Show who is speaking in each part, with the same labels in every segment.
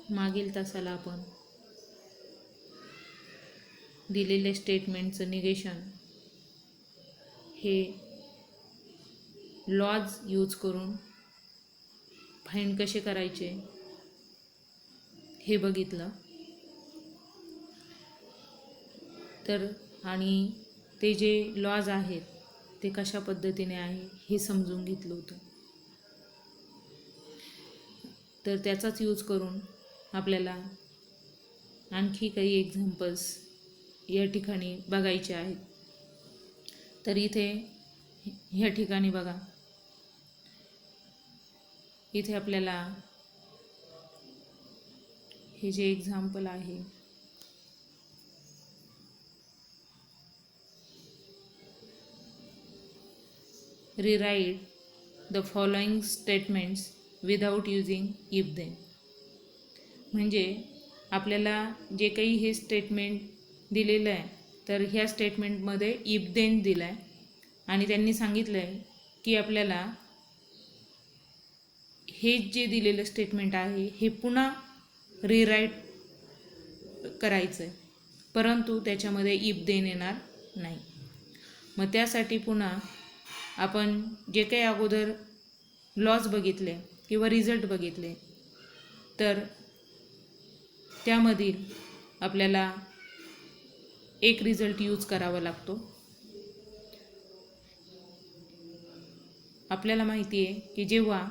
Speaker 1: मागील तासाला आपण दिलेल्या स्टेटमेंटचं निगेशन हे लॉज यूज करून फाइंड कसे करायचे हे बघितलं. तर आणि ते जे लॉज आहेत ते कशा पद्धतीने आहे हे समजून घेतलं होतं. तर त्याचाच यूज करून आपल्याला आणखी काही एक्झाम्पल्स या ठिकाणी बघायचे आहेत. तर इथे ह्या ठिकाणी बघा, इथे आपल्याला हे जे एक्झाम्पल आहे rewrite the following statements without using if then. म्हणजे आपल्याला जे काही हे स्टेटमेंट दिलेलं आहे तर ह्या स्टेटमेंटमध्ये इफ देन दिलं आहे आणि त्यांनी सांगितलं आहे की आपल्याला हे जे दिलेलं स्टेटमेंट आहे हे पुन्हा रिराईट करायचं आहे, परंतु त्याच्यामध्ये इफ देन येणार नाही. मग त्यासाठी पुन्हा आपण जे काही अगोदर लॉज बघितले किंवा रिझल्ट बघितले तर त्यामधील आपल्याला एक रिझल्ट यूज करावा लागतो. आपल्याला माहिती आहे की जेव्हा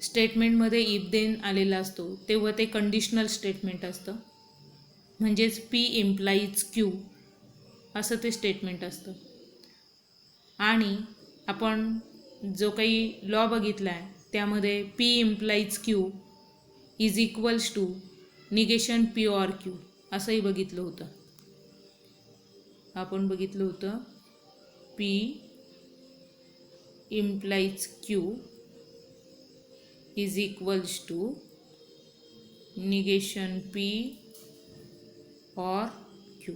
Speaker 1: स्टेटमेंटमध्ये इफ देन आलेला असतो तेव्हा ते कंडिशनल स्टेटमेंट असतं, म्हणजेच पी इम्प्लाईज क्यू असं ते स्टेटमेंट असतं. आणि आपण जो काही लॉ बघितला आहे त्यामध्ये P implies Q is equals to negation P or Q असंही बघितलं होतं. आपण बघितलं होतं P implies Q is equals to negation P or Q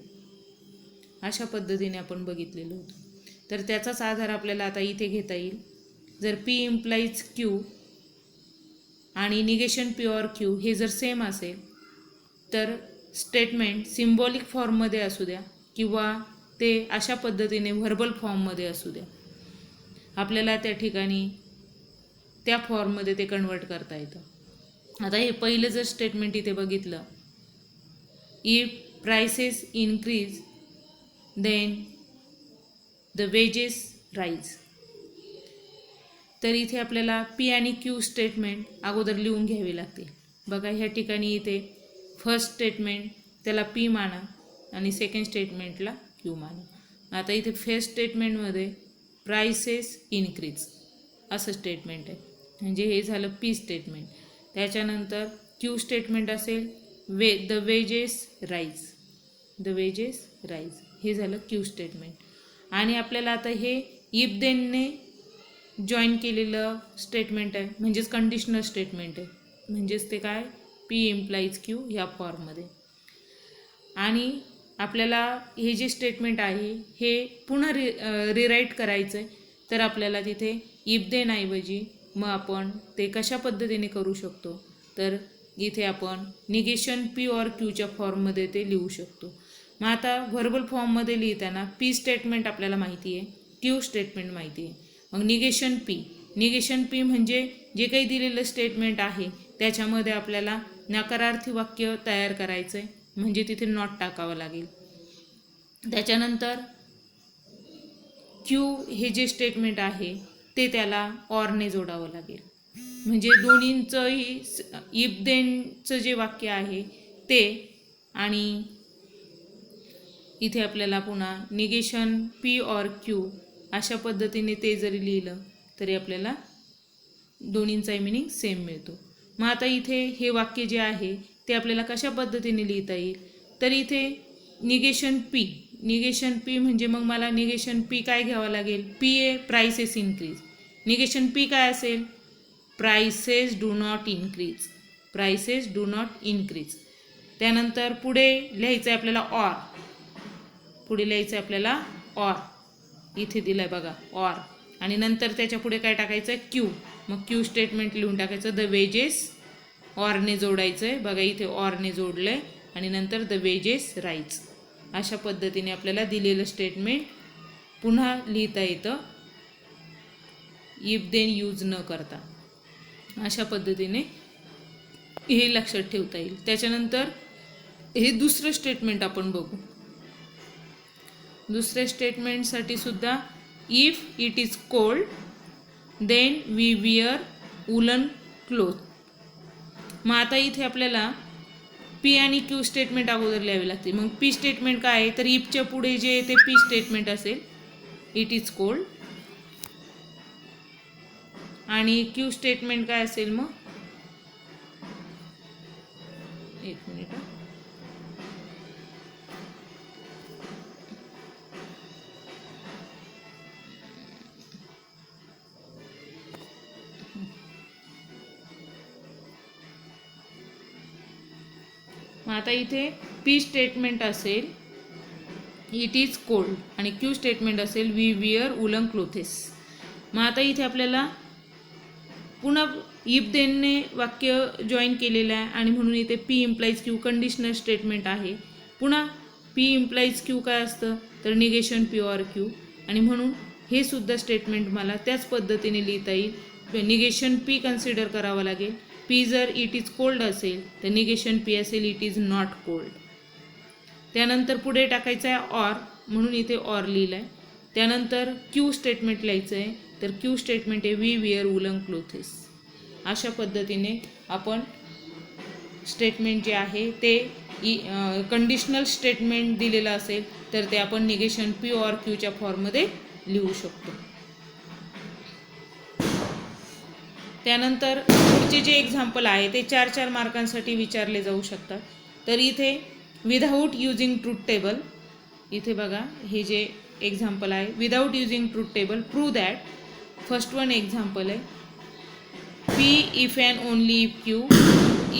Speaker 1: अशा पद्धतीने आपण बघितलेलं होतं. तर त्याचाच आधार आपल्याला आता इथे घेता येईल. जर पी इम्प्लाईज क्यू आणि निगेशन पी ऑर क्यू हे जर सेम असेल तर स्टेटमेंट सिम्बॉलिक फॉर्ममध्ये असू द्या किंवा ते अशा पद्धतीने व्हर्बल फॉर्ममध्ये असू द्या, आपल्याला त्या ठिकाणी त्या फॉर्ममध्ये ते कन्वर्ट करता येतं. आता हे पहिलं जर स्टेटमेंट इथे बघितलं, if prices increase then the wages rise, तर इथे आपल्याला पी आणि क्यू स्टेटमेंट अगोदर लिहून घ्यावी लागतील. बघा ह्या ठिकाणी इथे फर्स्ट स्टेटमेंट त्याला पी माना आणि सेकंड स्टेटमेंटला क्यू माना. आता इथे फर्स्ट स्टेटमेंटमध्ये प्राइसेस इन्क्रीज असं स्टेटमेंट आहे, म्हणजे हे झालं पी स्टेटमेंट. त्याच्यानंतर क्यू स्टेटमेंट असेल the wages rise, the wages rise हे झालं क्यू स्टेटमेंट. आणि आपल्याला आता हे इफ देनने जॉईन केलेलं स्टेटमेंट आहे, म्हणजेच कंडिशनल स्टेटमेंट आहे, म्हणजेच ते काय पी इम्प्लाईज क्यू ह्या फॉर्ममध्ये. आणि आपल्याला हे जे स्टेटमेंट आहे हे पुन्हा रिराईट करायचं आहे, तर आपल्याला तिथे इफ देनऐवजी मग आपण ते कशा पद्धतीने करू शकतो, तर इथे आपण निगेशन पी ऑर क्यूच्या फॉर्ममध्ये ते लिहू शकतो. मग आता व्हर्बल फॉर्ममध्ये लिहिताना पी स्टेटमेंट आपल्याला माहिती आहे, क्यू स्टेटमेंट माहिती आहे. मग निगेशन पी म्हणजे जे काही दिलेलं स्टेटमेंट आहे त्याच्यामध्ये आपल्याला नकारार्थी वाक्य तयार करायचं आहे, म्हणजे तिथे नॉट टाकावं लागेल. त्याच्यानंतर क्यू हे जे स्टेटमेंट आहे ते त्याला ऑरने जोडावं लागेल, म्हणजे दोन्हींचंही इफ देनचं जे वाक्य आहे ते आणि इथे आपल्याला पुन्हा निगेशन पी ऑर क्यू अशा पद्धतीने ते जरी लिहिलं तरी आपल्याला दोन्हींचाही मिनिंग सेम मिळतो. मग आता इथे हे वाक्य जे आहे ते आपल्याला कशा पद्धतीने लिहिता येईल, तर इथे निगेशन पी म्हणजे मग मला निगेशन पी काय घ्यावं लागेल, P A prices increase. Negation P काय असेल, prices do not increase, prices do not increase. त्यानंतर पुढे लिहायचं आहे आपल्याला ऑर, पुढे लिहायचं आहे आपल्याला ऑर, इथे दिलं आहे बघा ऑर. आणि नंतर त्याच्या पुढे काय टाकायचं आहे क्यू. मग क्यू स्टेटमेंट लिहून टाकायचं द वेजेस ऑरने जोडायचं आहे. बघा इथे ऑरने जोडलं आहे आणि नंतर द वेजेस राईज. अशा पद्धतीने आपल्याला दिलेलं स्टेटमेंट पुन्हा लिहिता येतं इफ देन यूज न करता. अशा पद्धतीने हे लक्षात ठेवता येईल. त्याच्यानंतर हे दुसरं स्टेटमेंट आपण बघू. दुसऱ्या स्टेटमेंटसाठी सुद्धा if it is cold then we wear woollen cloth. मग आता इथे आपल्याला पी आणि क्यू स्टेटमेंट अगोदर लिहावे लागते. मग पी स्टेटमेंट काय आहे, तर इफच्या पुढे जे ते पी स्टेटमेंट असेल इट इज कोल्ड, आणि क्यू स्टेटमेंट काय असेल मग, एक मिनिट. मग आता इथे पी स्टेटमेंट असेल इट इज कोल्ड आणि क्यू स्टेटमेंट असेल वी विअर वुलन क्लोथेस. मग आता इथे आपल्याला पुन्हा इफ देनने वाक्य जॉईन केलेलं आहे आणि म्हणून इथे P implies Q conditional statement आहे. पुन्हा पी इम्प्लाइज क्यू काय असतं, तर निगेशन पी ऑर क्यू, आणि म्हणून हे सुद्धा स्टेटमेंट मला त्याच पद्धतीने लिहिता येईल. निगेशन पी कन्सिडर करावं लागेल. पी जर इट इज कोल्ड असेल तर निगेशन पी असेल इट इज नॉट कोल्ड. त्यानंतर पुढे टाकायचं आहे ऑर, म्हणून इथे ऑर लिहिलं आहे. त्यानंतर क्यू स्टेटमेंट लिहायचं आहे, तर क्यू स्टेटमेंट आहे वी विअर वुलन क्लोथेस. अशा पद्धतीने आपण स्टेटमेंट जे आहे ते कंडिशनल स्टेटमेंट दिलेलं असेल तर ते आपण निगेशन पी ऑर क्यूच्या फॉर्ममध्ये लिहू शकतो. त्यानंतर पुढचे जे एक्झाम्पल आहे ते 4-4 मार्कांसाठी विचारले जाऊ शकतात. तर इथे विदाऊट युजिंग ट्रूथ टेबल, इथे बघा हे जे एक्झाम्पल आहे without using truth table prove that. First one example आहे P if and only if Q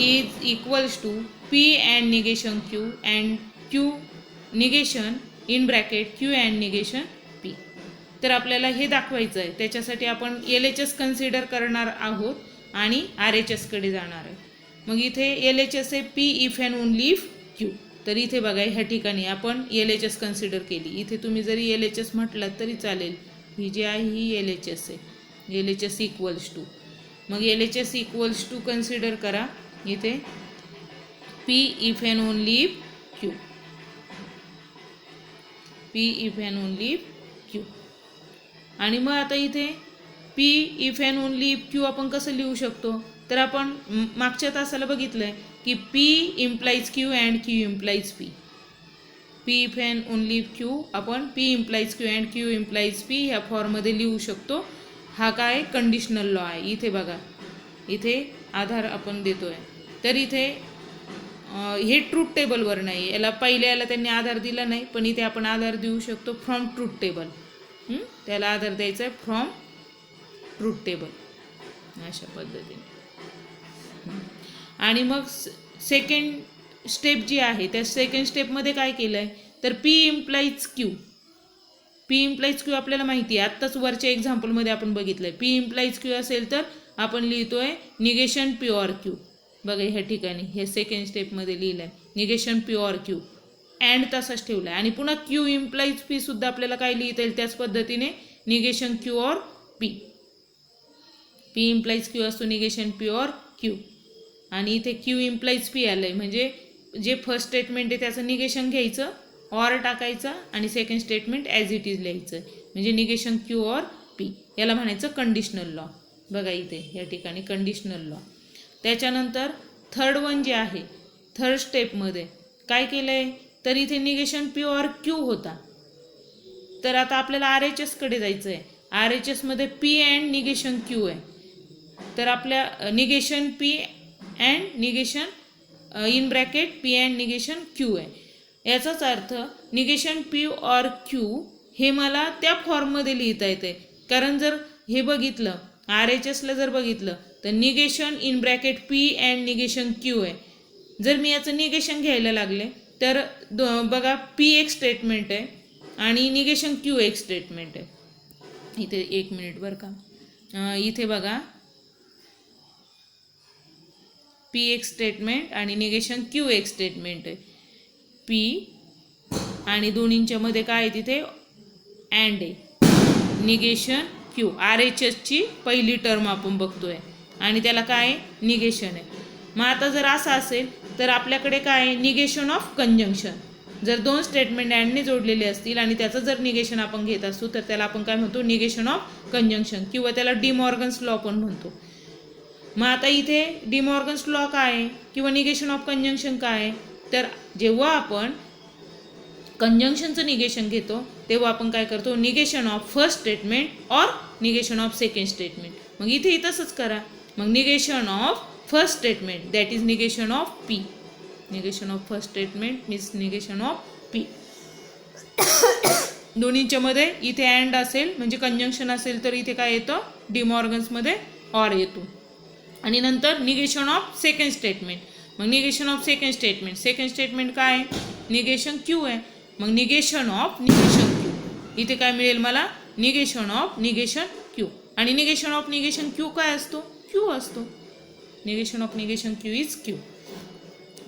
Speaker 1: is equals to P and negation Q and Q negation in bracket Q and negation P. तर आपल्याला हे दाखवायचं आहे. त्याच्यासाठी आपण LHS consider करणार आहोत आणि RHSकडे जाणार आहे. मग इथे LHS आहे P if and only if Q. तर इथे बघा ह्या ठिकाणी आपण LHS कन्सिडर केली. इथे तुम्ही जरी LHS म्हटलात तरी चालेल. ही जी आहे ही LHS आहे. LHS इक्वल्स टू, मग LHS इक्वल्स टू कन्सिडर करा. इथे P if and only if Q, P if and only if Q. आणि मग आता इथे P if and only if Q आपण कसं लिहू शकतो, तर आपण मागच्या तासाला बघितलं आहे की P implies Q and Q implies P. P if and only if Q आपण P implies Q and Q implies P ह्या फॉर्ममध्ये लिहू शकतो. हा काय कंडिशनल लॉ आहे. इथे बघा इथे आधार आपण देतो आहे. तर इथे हे ट्रूथ टेबलवर नाही, याला पहिल्याला त्यांनी आधार दिला नाही, पण इथे आपण आधार देऊ शकतो फ्रॉम ट्रूथ टेबल. त्याला आधार द्यायचा आहे फ्रॉम ट्रूथ टेबल अशा पद्धतीने. आणि मग सेकंड स्टेप जी आहे त्या सेकंड स्टेपमध्ये काय केलं आहे, तर P implies Q. P implies Q आपल्याला माहिती आहे, आत्ताच वरच्या एक्झाम्पलमध्ये आपण बघितलं आहे. पी इम्प्लाइज क्यू असेल तर आपण लिहितो आहे निगेशन पी ऑर क्यू. बघा ह्या ठिकाणी हे सेकंड स्टेपमध्ये लिहिलं आहे negation P or Q. And तसाच ठेवला आहे. आणि पुन्हा क्यू इम्प्लाइज पी सुद्धा आपल्याला काय लिहिता येईल त्याच पद्धतीने negation Q or P. P implies Q असतो निगेशन पी ऑर क्यू. आणि इथे क्यू इम्प्लाइज पी आलं आहे, म्हणजे जे फर्स्ट स्टेटमेंट आहे त्याचं निगेशन घ्यायचं, ऑर टाकायचा आणि second statement as it is लिहायचं, म्हणजे निगेशन क्यू ऑर पी. याला म्हणायचं कंडिशनल लॉ. बघा इथे या ठिकाणी कंडिशनल लॉ. त्याच्यानंतर थर्ड वन जे आहे थर्ड स्टेपमध्ये काय केलं आहे, तर इथे निगेशन पी ऑर क्यू होता. तर आता आपल्याला RHSकडे जायचं आहे. RHSमध्ये पी अँड निगेशन क्यू आहे. तर आपल्या negation P and negation in bracket P and negation Q आहे. याचाच अर्थ निगेशन पी ऑर क्यू हे मला त्या फॉर्ममध्ये लिहिता येते. कारण जर हे बघितलं RHSला जर बघितलं तर negation in bracket P and negation Q आहे. जर मी याचं निगेशन घ्यायला लागले तर बघा पी एक स्टेटमेंट आहे आणि निगेशन क्यू एक स्टेटमेंट आहे. इथे एक मिनिट बरं का, इथे बघा पी एक स्टेटमेंट आणि निगेशन क्यू एक स्टेटमेंट आहे. पी आणि दोन्हींच्या मध्ये काय आहे तिथे अँड आहे. निगेशन क्यू आर एच एसची पहिली टर्म आपण बघतोय आणि त्याला काय आहे निगेशन आहे. मग आता जर असं असेल तर आपल्याकडे काय आहे निगेशन ऑफ कंजंक्शन. जर दोन स्टेटमेंट अँडने जोडलेले असतील आणि त्याचं जर निगेशन आपण घेत असू तर त्याला आपण काय म्हणतो निगेशन ऑफ कंजंक्शन किंवा त्याला डिमॉर्गन्स लॉ पण म्हणतो. मग आता इथे डिमॉर्गन्स लॉ काय आहे किंवा निगेशन ऑफ कंजंक्शन काय आहे तर जेव्हा आपण कंजंक्शनचं निगेशन घेतो तेव्हा आपण काय करतो निगेशन ऑफ फर्स्ट स्टेटमेंट और निगेशन ऑफ सेकंड स्टेटमेंट. मग इथे तसंच करा. मग negation of first statement that is negation of P. Negation of first statement means negation of P. दोन्हींच्या मध्ये इथे अँड असेल म्हणजे कंजंक्शन असेल तर इथे काय येतं डिमॉर्गन्समध्ये ऑर येतो. आणि नंतर निगेशन ऑफ सेकंड स्टेटमेंट. मग निगेशन ऑफ सेकंड स्टेटमेंट काय आहे निगेशन क्यू आहे. मग निगेशन ऑफ निगेशन क्यू इथे काय मिळेल मला निगेशन ऑफ निगेशन क्यू. आणि निगेशन ऑफ निगेशन क्यू काय असतो क्यू असतो. Negation of negation Q is Q.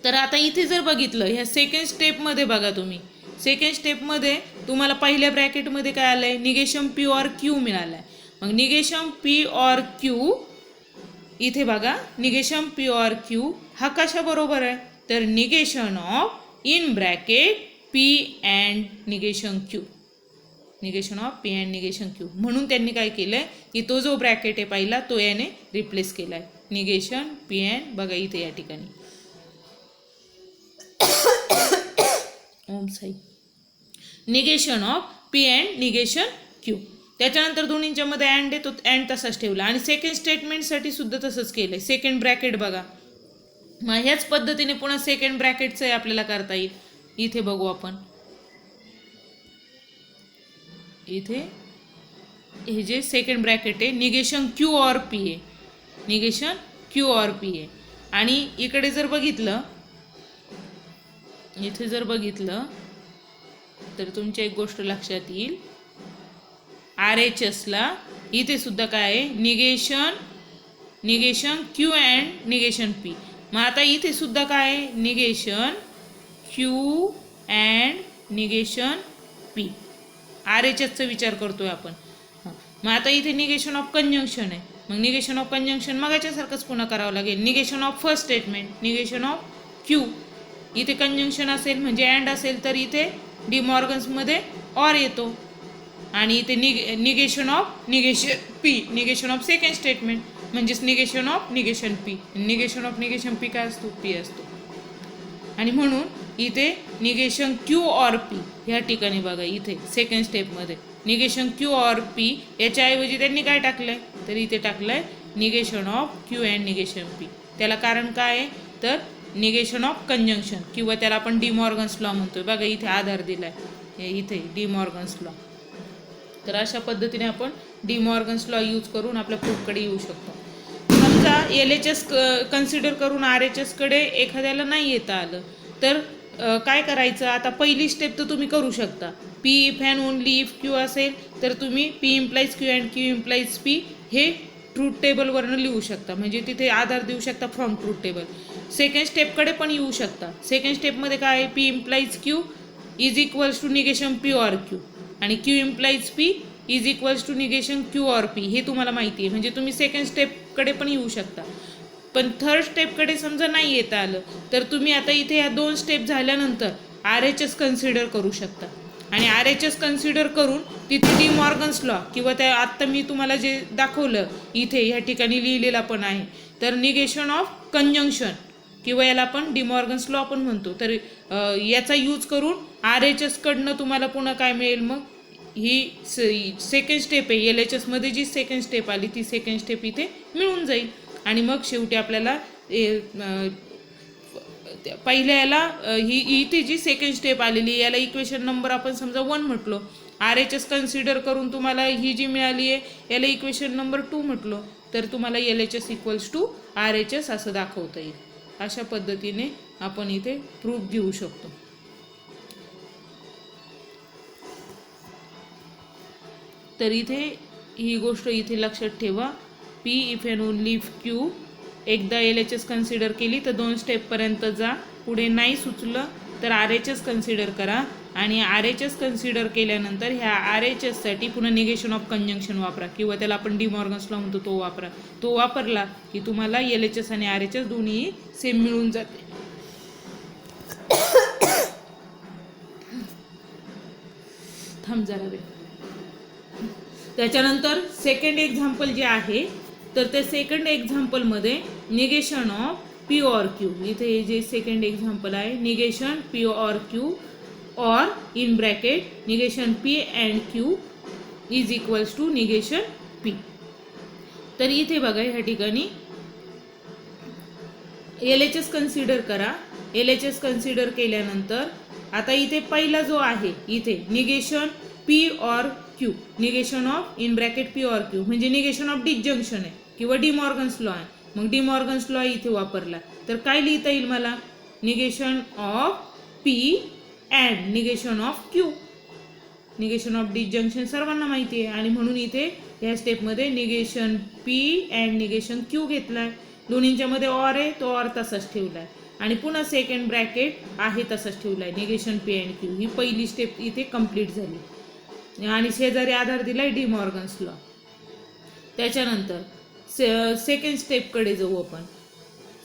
Speaker 1: तर आता इथे जर बघितलं ह्या सेकंड स्टेपमध्ये बघा तुम्ही सेकंड स्टेपमध्ये तुम्हाला पहिल्या ब्रॅकेटमध्ये काय आलं आहे निगेशन पी ऑर क्यू मिळालं आहे. मग निगेशन पी ऑर क्यू इथे बघा निगेशन पी ऑर क्यू हा कशा बरोबर आहे तर negation of in bracket P and negation Q. Negation of P and negation Q म्हणून त्यांनी काय केलं आहे की तो जो ब्रॅकेट आहे पहिला तो याने रिप्लेस केला आहे. निगेशन पी अँड बघा इथे या ठिकाणी ओम साई negation of P and negation Q. त्याच्यानंतर दोन्हींच्या मध्ये अँड आहे तो अँड तसाच ठेवला. आणि सेकंड स्टेटमेंटसाठी सुद्धा तसंच केलं आहे. सेकंड ब्रॅकेट बघा मग ह्याच पद्धतीने पुन्हा सेकंड ब्रॅकेटचं आपल्याला करता येईल. इथे बघू आपण इथे हे जे सेकंड ब्रॅकेट आहे निगेशन क्यू ऑर पी आहे. निगेशन क्यू ऑर पी आहे. आणि इकडे जर बघितलं इथे जर बघितलं तर तुमच्या एक गोष्ट लक्षात येईल आर एच एसला इथे सुद्धा काय आहे negation Q and negation P. मग आता इथे सुद्धा काय आहे negation Q and negation P. R H एसचा विचार करतोय आपण. मग आता इथे निगेशन ऑफ कंजंक्शन आहे. मग निगेशन ऑफ कंजंक्शन मग याच्यासारखंच पुन्हा करावं लागेल. Negation of first statement negation of Q इथे कंजंक्शन असेल म्हणजे अँड असेल तर इथे डिमॉर्गन्समध्ये ऑर येतो. आणि इथे negation of negation P negation of second statement म्हणजेच negation of negation P. Negation of negation P काय असतो पी असतो. आणि म्हणून इथे निगेशन क्यू ऑर पी ह्या ठिकाणी बघा इथे सेकंड स्टेपमध्ये निगेशन क्यू ऑर पी याच्याऐवजी त्यांनी काय टाकलं आहे तर इथे टाकलं आहे negation of Q and negation P. त्याला कारण काय आहे तर निगेशन ऑफ कंजंक्शन किंवा त्याला आपण डिमॉर्गन्स लॉ म्हणतोय. बघा इथे आधार दिला आहे इथे डिमॉर्गन्स लॉ. तर अशा पद्धतीने आपण डिमॉर्गन्स लॉ यूज करून आपल्या प्रूफकडे येऊ शकतो. समजा एल एच एस कन्सिडर करून आर एच एसकडे एखाद्याला नाही येता आलं तर काय करायचं. आता पहिली स्टेप तर तुम्ही करू शकता P if and only if Q असेल तर तुम्ही P implies Q and Q implies P हे ट्रूथ टेबलवरनं लिहू शकता म्हणजे तिथे आधार देऊ शकता फ्रॉम ट्रूथ टेबल. सेकंड स्टेपकडे पण येऊ शकता. सेकंड स्टेपमध्ये काय आहे P implies Q is equals to negation P or Q आणि Q implies P is equals to negation Q or P हे तुम्हाला माहिती आहे म्हणजे तुम्ही सेकंड स्टेपकडे पण येऊ शकता. पण थर्ड स्टेपकडे समजा नाही येता आलं तर तुम्ही आता इथे या दोन स्टेप झाल्यानंतर आर एच एस कन्सिडर करू शकता. आणि आर एच एस कन्सिडर करून तिथे डिमॉर्गन्स लॉ किंवा त्या आत्ता मी तुम्हाला जे दाखवलं इथे ह्या ठिकाणी लिहिलेला पण आहे तर निगेशन ऑफ कंजंक्शन किंवा याला आपण डिमॉर्गन्स लॉ पण म्हणतो. तर याचा यूज करून आर एच एसकडनं तुम्हाला पुन्हा काय मिळेल मग ही सेकंड स्टेप आहे एल एच एसमध्ये जी सेकंड स्टेप आली ती सेकंड स्टेप इथे मिळून जाईल. आणि मग शेवटी आपल्याला पहिल्या याला ही इथे जी सेकंड स्टेप आलेली याला इक्वेशन नंबर आपण समजा 1 म्हटलो. आर एच एस कन्सिडर करून तुम्हाला ही जी मिळाली आहे याला इक्वेशन नंबर 2 म्हटलो तर तुम्हाला L H S equals to R H S असं दाखवता येईल. अशा पद्धतीने आपण इथे प्रूफ घेऊ शकतो. तर इथे ही गोष्ट इथे लक्षात ठेवा P if and only if Q एकदा LHS कन्सिडर केली तर 2 स्टेपपर्यंत जा, पुढे नाही सुचलं तर RHS कन्सिडर करा आणि RHS कन्सिडर केल्यानंतर ह्या RHSसाठी पुन्हा निगेशन ऑफ कंजंक्शन वापरा किंवा त्याला आपण डिमॉर्गन्स लॉ म्हणतो तो वापरा. तो वापरला की तुम्हाला LHS आणि RHS दोन्ही सेम मिळून जाते. थांब जरा वेळ. त्याच्यानंतर सेकंड एक्झाम्पल जे आहे तर त्या सेकंड एक्झाम्पलमध्ये निगेशन ऑफ P और Q. इथे जे सेकंड एक्झाम्पल आहे निगेशन P और Q और in bracket negation P and Q is equals to negation P. तर इथे बघा ह्या ठिकाणी LHS कन्सिडर करा. LHS कन्सिडर केल्यानंतर आता इथे पहिला जो आहे इथे निगेशन P और Q, negation of in bracket P और Q म्हणजे निगेशन ऑफ डिसजंक्शन आहे किंवा डिमॉर्गन्स लॉ आहे. मग डिमॉर्गन्स लॉ इथे वापरला तर काय लिहिता येईल मला, negation of P and negation of Q. Negation of disjunction सर्वांना माहिती आहे आणि म्हणून इथे ह्या स्टेपमध्ये negation P and negation Q घेतलाय. दोन्हींच्या मध्ये ऑर आहे, तो ऑर तसाच ठेवलाय आणि पुन्हा सेकंड ब्रॅकेट आहे तसाच ठेवलाय निगेशन P अँड Q. ही पहिली स्टेप इथे कंप्लीट झाली आणि शेजारी आधार दिलाय डिमॉर्गन्स लॉ. त्याच्यानंतर सेकंड स्टेपकडे जाऊ आपण.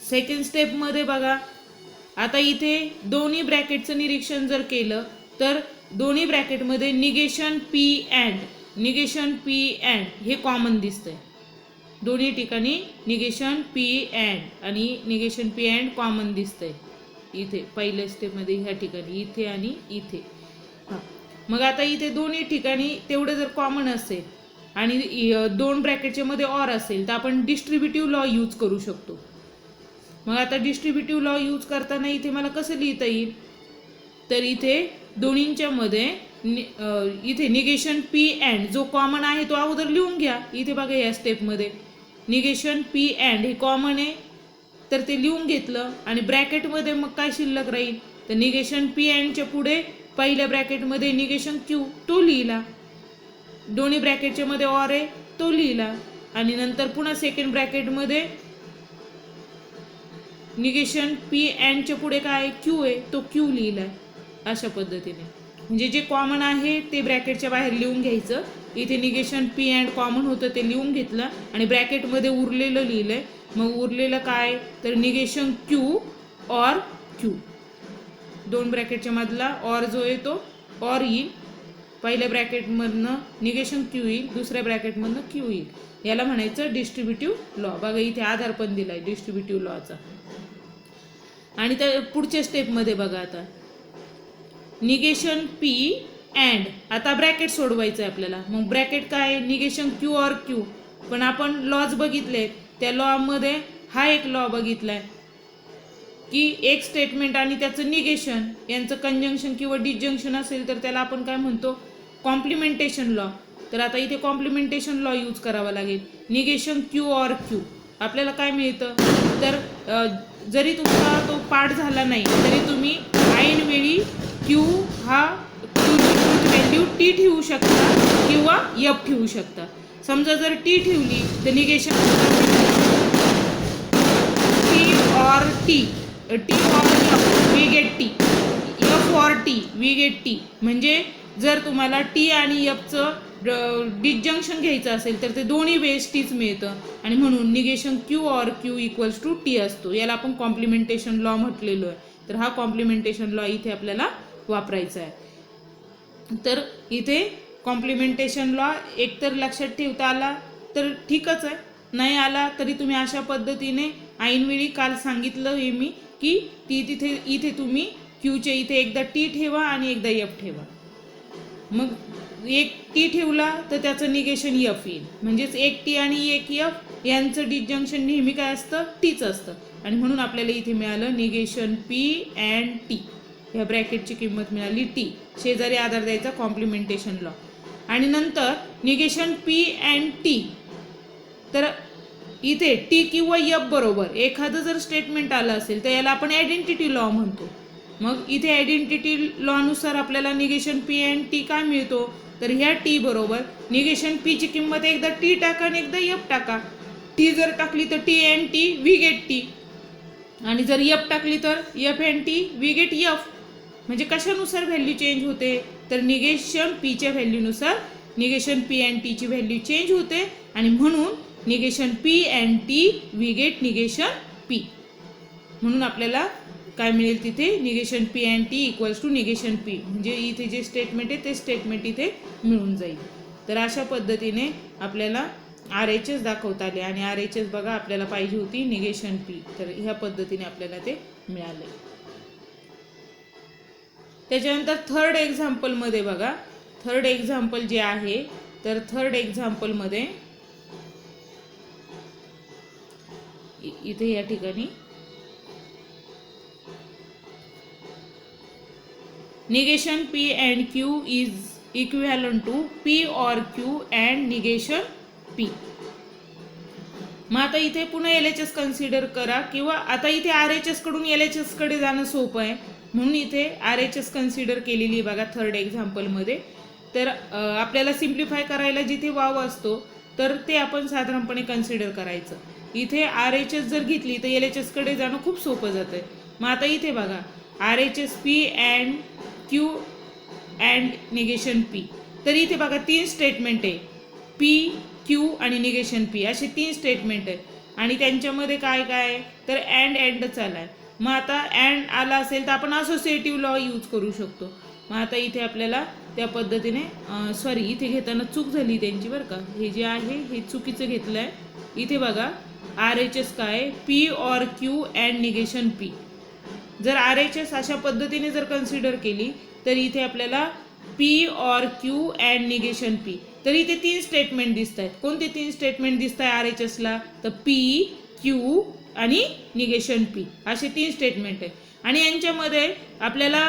Speaker 1: सेकंड स्टेपमध्ये बघा आता इथे दोन्ही ब्रॅकेटचं निरीक्षण जर केलं तर दोन्ही ब्रॅकेटमध्ये निगेशन P अँड हे कॉमन दिसतंय. दोन्ही ठिकाणी निगेशन P अँड आणि निगेशन P अँड कॉमन दिसतंय इथे पहिल्या स्टेपमध्ये ह्या ठिकाणी इथे आणि इथे. मग आता इथे दोन्ही ठिकाणी तेवढं जर कॉमन असेल आणि दोन ब्रॅकेटच्या मध्ये ऑर असेल तर आपण डिस्ट्रीब्युटिव्ह लॉ यूज करू शकतो. मग आता डिस्ट्रीब्युटिव्ह लॉ यूज करताना इथे मला कसं लिहिता येईल तर इथे दोन्हींच्या मध्ये इथे निगेशन P अँड जो कॉमन आहे तो अगोदर लिहून घ्या. इथे बघा या स्टेपमध्ये निगेशन P अँड हे कॉमन आहे तर ते लिहून घेतलं आणि ब्रॅकेटमध्ये मग काय शिल्लक राहील तर निगेशन P अँडच्या पुढे पहिल्या ब्रॅकेटमध्ये निगेशन Q तो लिहिला, दोन्ही ब्रॅकेटच्या मध्ये ऑर आहे तो लिहिला आणि नंतर पुन्हा सेकंड ब्रॅकेटमध्ये निगेशन P अँडच्या पुढे काय Q आहे तो Q लिहिलाय. अशा पद्धतीने म्हणजे जे कॉमन आहे ते ब्रॅकेटच्या बाहेर लिहून घ्यायचं. इथे निगेशन P अँड कॉमन होतं ते लिहून घेतलं आणि ब्रॅकेटमध्ये उरलेलं लिहिलंय. मग उरलेलं काय तर निगेशन Q और Q. दोन ब्रॅकेटच्या मधला ऑर जो आहे तो ऑर येईल, पहिल्या ब्रॅकेटमधनं निगेशन Q येईल, दुसऱ्या ब्रॅकेटमधनं Q येईल. याला म्हणायचं डिस्ट्रीब्युटिव्ह लॉ. बघा इथे आधार पण दिलाय डिस्ट्रीब्युटिव्ह लॉचा. आणि त्या पुढच्या स्टेपमध्ये बघा आता निगेशन P अँड आता ब्रॅकेट सोडवायचं आहे आपल्याला. मग ब्रॅकेट काय निगेशन Q और Q, पण आपण लॉज बघितले त्या लॉमध्ये हा एक लॉ बघितलाय की एक स्टेटमेंट आणि त्याचं निगेशन यांचं कंजंक्शन किंवा डिसजंक्शन असेल तर त्याला आपण काय म्हणतो कॉम्प्लिमेंटेशन लॉ. तर आता इथे कॉम्प्लिमेंटेशन लॉ यूज करावा लागेल. निगेशन Q और Q आपल्याला काय मिळतं तर जरी तुमचा तो पाठ झाला नाही तरी तुम्ही ऐन वेळी Q हा व्हॅल्यू T ठेवू शकता किंवा F ठेवू शकता. समजा जर T ठेवली तर निगेशन T और T और F we get T, F और T वी गेट T. म्हणजे जर तुम्हाला T आणि Fचं डिसजंक्शन घ्यायचं असेल तर ते दोन्ही वेळेस Tच मिळतं आणि म्हणून निगेशन Q और Q इक्वल्स टू T असतो. याला आपण कॉम्प्लिमेंटेशन लॉ म्हटलेलो आहे. तर हा कॉम्प्लिमेंटेशन लॉ इथे आपल्याला वापरायचा आहे. तर इथे कॉम्प्लिमेंटेशन लॉ एकतर लक्षात ठेवता आला तर ठीकच आहे, नाही आला तरी तुम्ही अशा पद्धतीने ऐनवेळी काल सांगितलं हे मी की तिथे इथे तुम्ही Qचे इथे एकदा T ठेवा आणि एकदा F ठेवा. मग एक T ठेवला तर त्याचं निगेशन F येईल. म्हणजेच एक T आणि एक F यांचं डिसजंक्शन नेहमी काय असतं Tच असतं आणि म्हणून आपल्याला इथे मिळालं निगेशन P अँड T. ह्या ब्रॅकेटची किंमत मिळाली T. शेजारी आधार द्यायचा कॉम्प्लिमेंटेशन लॉ. आणि नंतर निगेशन P अँड T तर इथे T किंवा F बरोबर एखादं जर स्टेटमेंट आलं असेल तर याला आपण आयडेंटिटी लॉ म्हणतो. मग इथे आयडेंटिटी लॉनुसार आपल्याला निगेशन P अँड T काय मिळतो तर ह्या T बरोबर निगेशन P ची किंमत एकदा T टाका आणि एकदा F टाका. टी जर टाकली तर T and T we get T, आणि जर एफ टाकली तर F and T we get F. म्हणजे कशानुसार व्हॅल्यू चेंज होते, तर निगेशन पीच्या व्हॅल्यूनुसार निगेशन पी अँड टीची व्हॅल्यू चेंज होते, आणि म्हणून negation P and T we get negation P. म्हणून आपल्याला काय मिळेल तिथे, negation P and T equals to negation P. म्हणजे इथे जे स्टेटमेंट आहे ते स्टेटमेंट इथे मिळून जाईल. तर अशा पद्धतीने आपल्याला आर एच एस दाखवता आले, आणि आर एच एस बघा आपल्याला पाहिजे होती निगेशन पी, तर ह्या पद्धतीने आपल्याला ते मिळाले. त्याच्यानंतर थर्ड एक्झाम्पलमध्ये बघा, थर्ड एक्झाम्पल जे आहे, तर थर्ड एक्झाम्पलमध्ये इथे या ठिकाणी negation P and Q is equivalent to P or Q and negation P. मग आता इथे पुन्हा LHS कन्सिडर करा, किंवा आता इथे RHS कडून LHS कडे जाणं सोपं आहे म्हणून इथे RHS कन्सिडर केलेली बघा थर्ड एक्झाम्पलमध्ये. तर आपल्याला सिम्प्लिफाय करायला जिथे वाव असतो तर ते आपण साधारणपणे कन्सिडर करायचं. इथे RHS जर घेतली तर LHS कडे जाणं खूप सोपं जातं आहे. मग आता इथे बघा RHS P and Q and negation P. तर इथे बघा 3 स्टेटमेंट आहे, P Q आणि निगेशन P असे 3 स्टेटमेंट आहे, आणि त्यांच्यामध्ये काय काय तर अँडच आला आहे. मग आता अँड आला असेल तर आपण असोसिएटिव्ह लॉ यूज करू शकतो. मग आता इथे आपल्याला त्या पद्धतीने सॉरी इथे घेताना चूक झाली त्यांची बरं का, हे जे आहे हे चुकीचं घेतलं आहे. इथे बघा RHS काय P और Q अँड निगेशन P. जर RHS अशा पद्धतीने जर कन्सिडर केली तर इथे आपल्याला P और Q अँड निगेशन P. तर इथे 3 स्टेटमेंट दिसत आहेत. कोणते 3 स्टेटमेंट दिसत आहे RHSला, तर P Q आणि निगेशन P असे 3 स्टेटमेंट आहे. आणि यांच्यामध्ये आपल्याला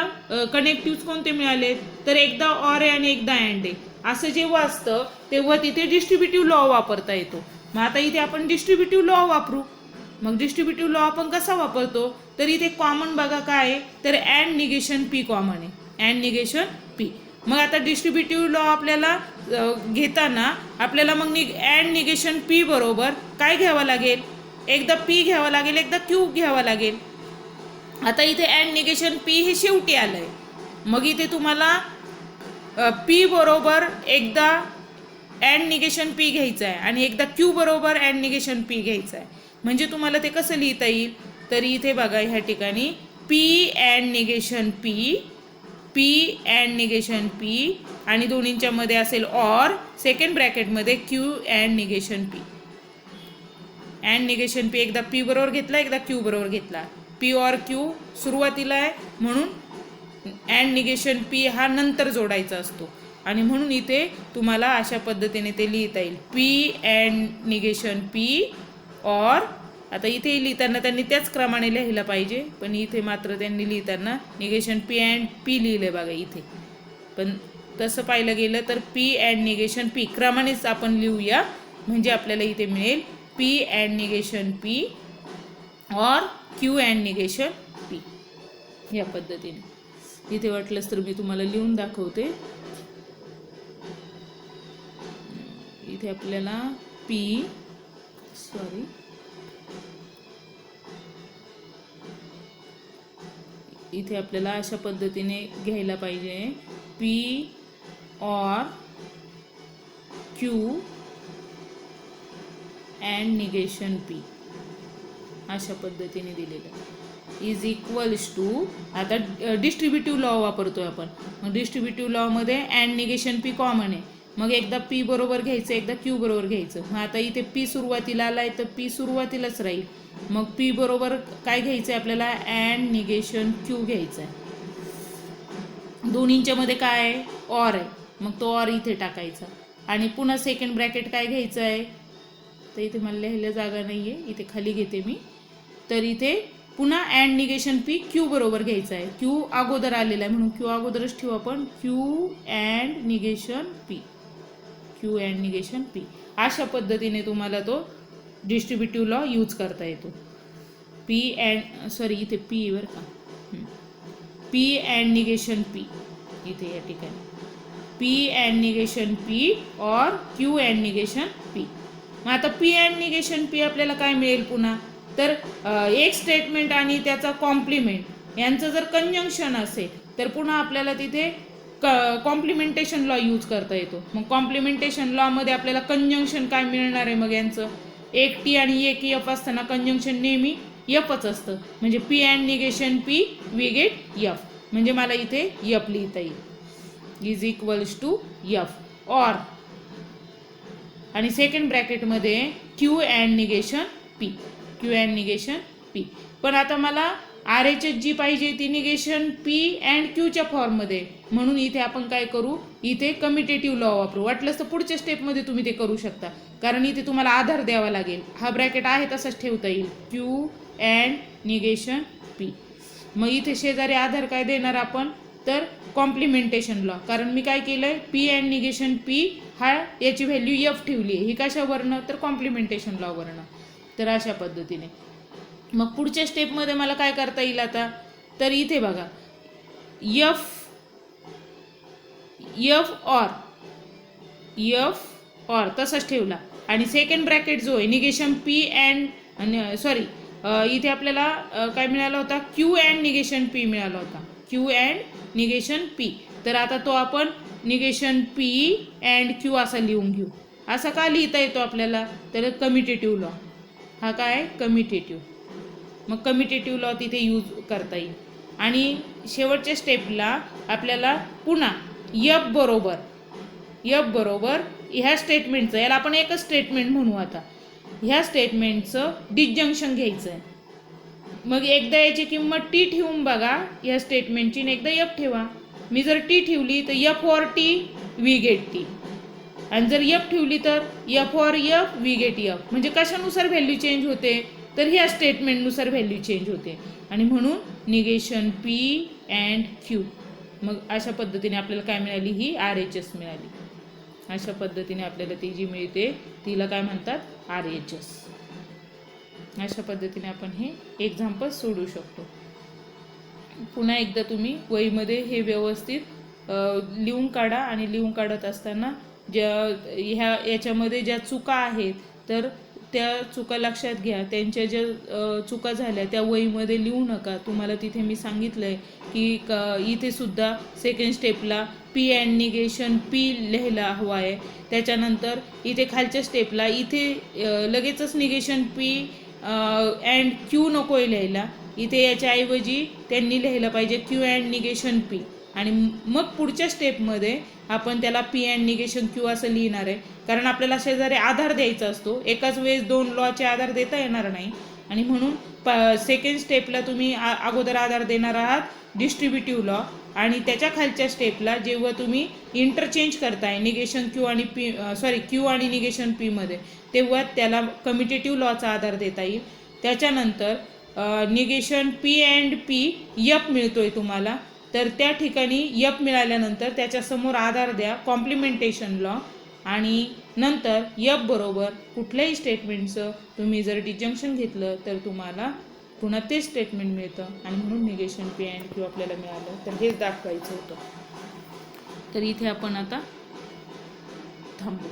Speaker 1: कनेक्टिव्ह कोणते मिळाले, तर एकदा ऑर आहे आणि एकदा अँड आहे. असं जेव्हा असतं तेव्हा तिथे डिस्ट्रीब्युटिव्ह लॉ वापरता येतो. मग आता इथे आपण डिस्ट्रीब्युटिव्ह लॉ वापरू. मग डिस्ट्रीब्युटिव्ह लॉ आपण कसा वापरतो, तर इथे कॉमन बघा काय आहे, तर अँड निगेशन P कॉमन आहे, अँड निगेशन P. मग आता डिस्ट्रीब्युटिव्ह लॉ आपल्याला घेताना आपल्याला मग अँड निगेशन P बरोबर काय घ्यावं लागेल, एकदा P घ्यावं लागेल, एकदा Q घ्यावं लागेल. आता इथे अँड निगेशन P हे शेवटी आलं आहे. मग इथे तुम्हाला P बरोबर एकदा अँड निगेशन P घ्यायचं आहे आणि एकदा Q बरोबर अँड निगेशन P घ्यायचं आहे. म्हणजे तुम्हाला ते कसं लिहिता येईल, तर इथे बघा ह्या ठिकाणी P and negation P, P and negation P, आणि दोन्हींच्या मध्ये असेल ऑर, सेकंड ब्रॅकेटमध्ये Q and negation P. And negation P एकदा P बरोबर घेतला, एकदा Q बरोबर घेतला. P और Q सुरुवातीला आहे म्हणून अँड निगेशन P हा नंतर जोडायचा असतो, आणि म्हणून इथे तुम्हाला अशा पद्धतीने ते लिहिता येईल P अँड निगेशन P और. आता इथे लिहिताना त्यांनी त्याच क्रमाने लिहायला पाहिजे, पण इथे मात्र त्यांनी लिहिताना निगेशन P अँड P लिहिले बघा इथे. पण तसं पाहिलं गेलं तर P अँड निगेशन P क्रमानेच आपण लिहूया, म्हणजे आपल्याला इथे मिळेल P अँड निगेशन P और Q अँड निगेशन P या पद्धतीने. इथे वाटलंच तर मी तुम्हाला लिहून दाखवते. इथे आपल्याला इथे आपल्याला अशा पद्धतीने घ्यायला पाहिजे P और Q अँड निगेशन P अशा पद्धतीने दिलेलं इज इक्वल्स टू. आता डिस्ट्रीब्युटिव्ह लॉ वापरतोय आपण. मग डिस्ट्रीब्युटिव्ह लॉमध्ये अँड निगेशन P कॉमन आहे, मग एकदा P बरोबर घ्यायचं, एकदा Q बरोबर घ्यायचं. मग आता इथे P सुरुवातीला आला आहे तर P सुरुवातीलाच राहील. मग P बरोबर काय घ्यायचं आहे आपल्याला, अँड निगेशन Q घ्यायचं आहे. दोन्हींच्या मध्ये काय आहे, ऑर आहे, मग तो ऑर इथे टाकायचा, आणि पुन्हा सेकंड ब्रॅकेट काय घ्यायचं आहे, तर इथे मला लिहायला जागा नाही आहे, इथे खाली घेते मी. तर इथे पुन्हा अँड निगेशन P Q बरोबर घ्यायचं आहे. Q अगोदर आलेला आहे म्हणून Q अगोदरच ठेवू आपण, Q and negation P, Q and negation P. अशा पद्धतीने तुम्हाला तो डिस्ट्रीब्युटिव्ह लॉ यूज करता येतो. P अँड सॉरी इथे P वर का P अँड निगेशन P इथे या ठिकाणी P अँड निगेशन P और Q अँड निगेशन P मग आता पी अँड निगेशन पी आपल्याला काय मिळेल पुन्हा, तर एक स्टेटमेंट आणि त्याचा कॉम्प्लिमेंट यांचं जर कंजंक्शन असेल तर पुन्हा आपल्याला तिथे कॉम्प्लिमेंटेशन लॉ यूज करता येतो. मग कॉम्प्लिमेंटेशन लॉमध्ये आपल्याला कंजंक्शन काय मिळणार आहे, मग यांचं एक टी आणि एक एफ असताना कंजंक्शन नेहमी एफच असतं. म्हणजे P and negation P we get F. म्हणजे मला इथे एफ लिहिता येईल is equals to F or आणि सेकंड ब्रॅकेटमध्ये Q and negation P, Q and negation P. पण आता मला आर एच एच जी पाहिजे ती निगेशन पी अँड क्यूच्या फॉर्ममध्ये, म्हणून इथे आपण काय करू, इथे कम्युटेटिव्ह लॉ वापरू. वाटलंच तर पुढच्या स्टेपमध्ये तुम्ही ते करू शकता, कारण इथे तुम्हाला आधार द्यावा लागेल. हा ब्रॅकेट आहे तसाच ठेवता येईल, क्यू अँड निगेशन पी. मग इथे शेजारी आधार काय देणार आपण, तर कॉम्प्लिमेंटेशन लॉ. कारण मी काय केलं आहे, पी अँड निगेशन पी हा याची व्हॅल्यू एफ ठेवली आहे. ही कशावरनं, तर कॉम्प्लिमेंटेशन लॉवरनं. तर अशा पद्धतीने मग पुढच्या स्टेपमध्ये मला काय करता येईल आता, तर इथे बघा एफ ऑर तसाच ठेवला आणि सेकंड ब्रॅकेट जो आहे निगेशन पी अँड सॉरी इथे आपल्याला काय मिळाला होता, क्यू अँड निगेशन पी मिळाला होता, क्यू अँड निगेशन पी. तर आता तो आपण निगेशन पी अँड क्यू असा लिहून घेऊ. असा का लिहिता येतो आपल्याला, तर कम्युटेटिव्ह लॉ. हा काय कम्युटेटिव्ह, मग कम्युटेटिव्ह लॉ तिथे यूज करता येईल. आणि शेवटच्या स्टेपला आपल्याला पुन्हा एफ बरोबर ह्या स्टेटमेंटचं, याला आपण एकच स्टेटमेंट म्हणू आता, ह्या स्टेटमेंटचं डिस्जंक्शन घ्यायचं आहे. मग एकदा याची किंमत टी ठेवून बघा ह्या स्टेटमेंटची, एकदा एफ ठेवा. मी जर टी ठेवली तर F or T we get T, आणि जर एफ ठेवली तर F or F we get F. म्हणजे कशानुसार व्हॅल्यू चेंज होते, तर ह्या स्टेटमेंटनुसार व्हॅल्यू चेंज होते. आणि म्हणून निगेशन पी अँड क्यू. मग अशा पद्धतीने आपल्याला काय मिळाली, ही आर एच एस मिळाली. अशा पद्धतीने आपल्याला ती जी मिळते तिला काय म्हणतात, आर एच एस. अशा पद्धतीने आपण हे एक्झाम्पल सोडू शकतो. पुन्हा एकदा तुम्ही वहीमध्ये हे व्यवस्थित लिहून काढा आणि लिहून काढत असताना याच्यामध्ये ज्या चुका आहेत तर त्या चुका लक्षात घ्या. त्यांच्या ज्या चुका झाल्या त्या वहीमध्ये लिहू नका. तुम्हाला तिथे मी सांगितलं आहे की इथे सुद्धा सेकंड स्टेपला पी अँड निगेशन पी लिहायला हवा आहे. त्याच्यानंतर इथे खालच्या स्टेपला इथे लगेचच निगेशन पी अँड क्यू नको आहे लिहायला. इथे याच्याऐवजी त्यांनी लिहायला पाहिजे क्यू अँड निगेशन पी. आणि मग पुढच्या स्टेपमध्ये आपण त्याला पी अँड निगेशन क्यू असं लिहिणार आहे. कारण आपल्याला शेजारी आधार द्यायचा असतो, एकाच वेळेस दोन लॉचे आधार देता येणार नाही. आणि म्हणून सेकंड स्टेपला तुम्ही अगोदर आधार देणार आहात डिस्ट्रीब्युटिव्ह लॉ, आणि त्याच्या खालच्या स्टेपला जेव्हा तुम्ही इंटरचेंज करताय निगेशन क्यू आणि पी क्यू आणि निगेशन पीमध्ये, तेव्हा त्याला कम्युटेटिव्ह लॉचा आधार देता येईल. त्याच्यानंतर negation P and P F मिळतोय तुम्हाला, तर त्या ठिकाणी एफ मिळाल्यानंतर त्याच्यासमोर आधार द्या कॉम्प्लिमेंटेशन लॉ, आणि नंतर एफ बरोबर कुठल्याही स्टेटमेंटचं तुम्ही जर डिस्जंक्शन घेतलं तर तुम्हाला पुन्हा तेच स्टेटमेंट मिळतं. आणि म्हणून निगेशन पी अँड क्यू आपल्याला मिळालं. तर हेच दाखवायचं होतं. तर इथे आपण आता थांबू.